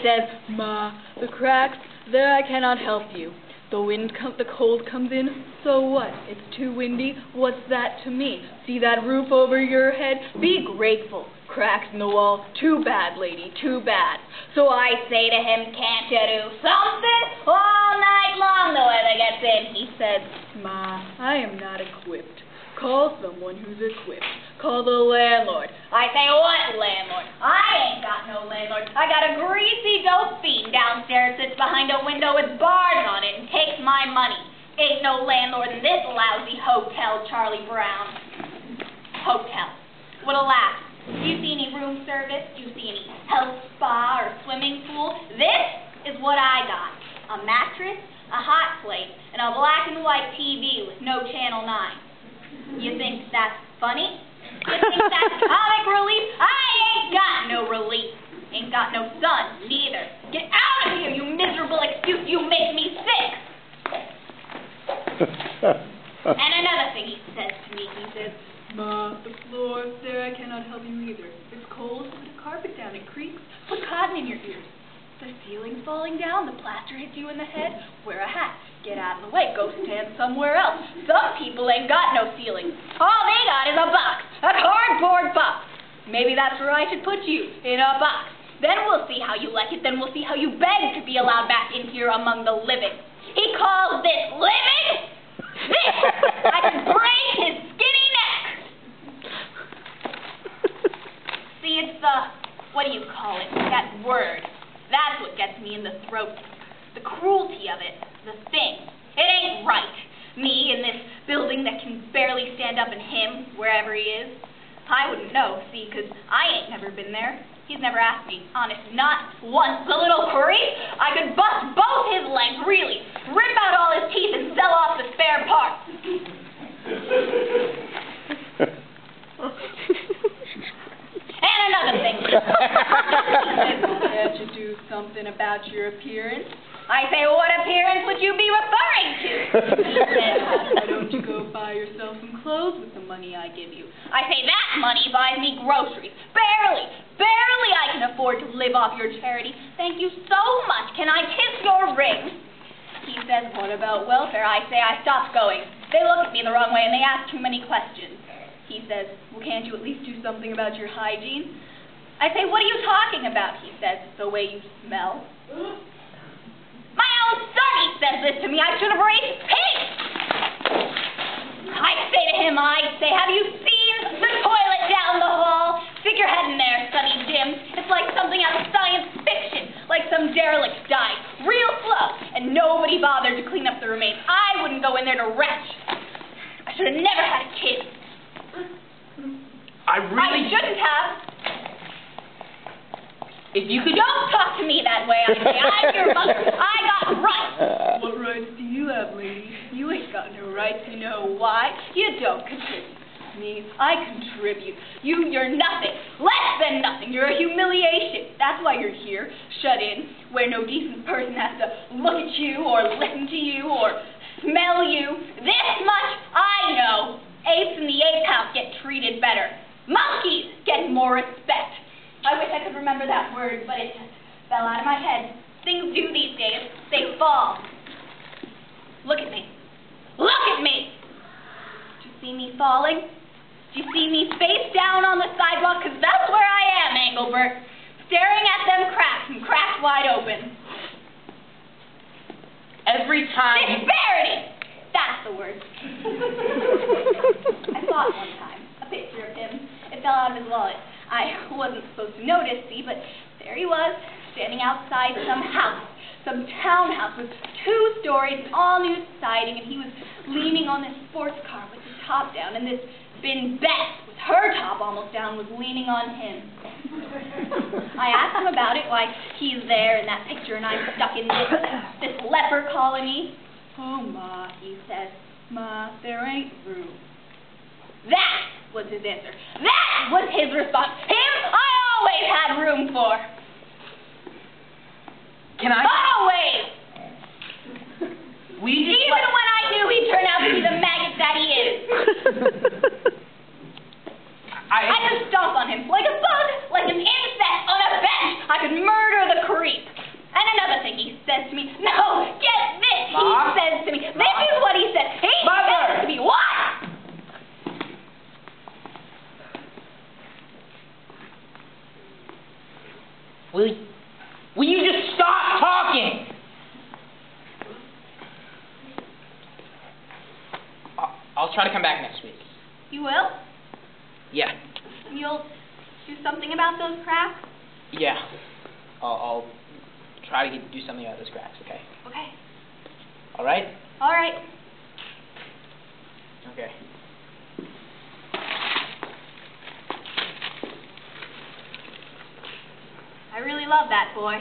says, "Ma, the cracks, there I cannot help you. The cold comes in, so what? It's too windy, what's that to me? See that roof over your head? Be grateful. Cracks in the wall, too bad, lady, too bad." So I say to him, "Can't you do something? All night long the weather gets in." He says, "Ma, I am not equipped. Call someone who's equipped. Call the landlord." I say, "What landlord? I ain't got no landlord. I got a greasy dope fiend downstairs, sits behind a window with bars on it and takes my money. Ain't no landlord in this lousy hotel, Charlie Brown." Hotel. What a laugh. Do you see any room service? Do you see any health spa or swimming pool? This is what I got. A mattress, a hot plate, and a black and white TV with no Channel 9. You think that's funny? You think that's comic relief? I ain't got no relief. Ain't got no sun, neither. Get out of here, you miserable excuse. You make me sick. And another thing he says to me, he says, "Ma, the floor there, I cannot help you either. It's cold, put a carpet down, it creaks, put cotton in your ears. The ceiling's falling down, the plaster hits you in the head, wear a hat, get out of the way, go stand somewhere else. Some people ain't got no ceiling. All they got is a box, a cardboard box. Maybe that's where I should put you, in a box. Then we'll see how you like it, then we'll see how you beg to be allowed back in here among the living." He calls this living? This! I can break his skinny neck. See, it's what do you call it, that word. That's what gets me in the throat. The cruelty of it, the thing. It ain't right. Me in this building that can barely stand up, and him, wherever he is. I wouldn't know, see, 'cause I ain't never been there. He's never asked me, honest, not once. The little creep, I could bust both his legs, really, rip out all his teeth and sell off the spare parts. And another thing. "Can't you do something about your appearance?" I say, "What appearance would you be referring to?" He says, "Why don't you go buy yourself some clothes with the money I give you?" I say, "That money buys me groceries. Barely I can afford to live off your charity. Thank you so much. Can I kiss your ring?" He says, "What about welfare?" I say, "I stopped going. They look at me the wrong way and they ask too many questions." He says, "Well, can't you at least do something about your hygiene?" I say, "What are you talking about?" He says, "The way you smell." My own son says this to me. I should have raised pigs. I say to him, "Have you seen the toilet down the hall? Stick your head in there, Sonny Jim. It's like something out of science fiction, like some derelict died, real slow, and nobody bothered to clean up the remains. I wouldn't go in there to retch. I should have never had a kid. I shouldn't have. If you could... Don't talk to me that way, I say. I'm your mother. I got rights." "What rights do you have, lady? You ain't got no rights. You know why? You don't contribute. Me, I contribute. You're nothing. Less than nothing. You're a humiliation. That's why you're here, shut in, where no decent person has to look at you or listen to you or smell you. This much I know. Apes in the ape house get treated better. Monkeys get more respect." I wish I could remember that word, but it just fell out of my head. Things do these days. They fall. Look at me. Look at me! Do you see me falling? Do you see me face down on the sidewalk? 'Cause that's where I am, Engelbert. Staring at them cracks and cracks wide open. Every time... Disparity! That's the word. I saw it one time. A picture of him. It fell out of his wallet. I wasn't supposed to notice, see, but there he was, standing outside some house, some townhouse with 2 stories, all new siding, and he was leaning on this sports car with his top down, and this bin Bess, with her top almost down, was leaning on him. I asked him about it, why he's there in that picture, and I'm stuck in this leper colony. "Oh, Ma," he says, "Ma, there ain't room." That was his answer. That was his response. Him, I always had room for. Can I? Always. Even when I knew he'd turn out to be the maggot that he is. I could stomp on him like a bug, like an insect on a bench. I could murder the creep. says to me. No, get this. Ma? He says to me. Ma? This is what he says. He Mother! says to me. What? Will you just stop talking? I'll try to come back next week. You will? Yeah. You'll do something about those cracks? Yeah. I'll try to do something about those cracks, okay? Okay. All right? All right. Okay. I really love that boy.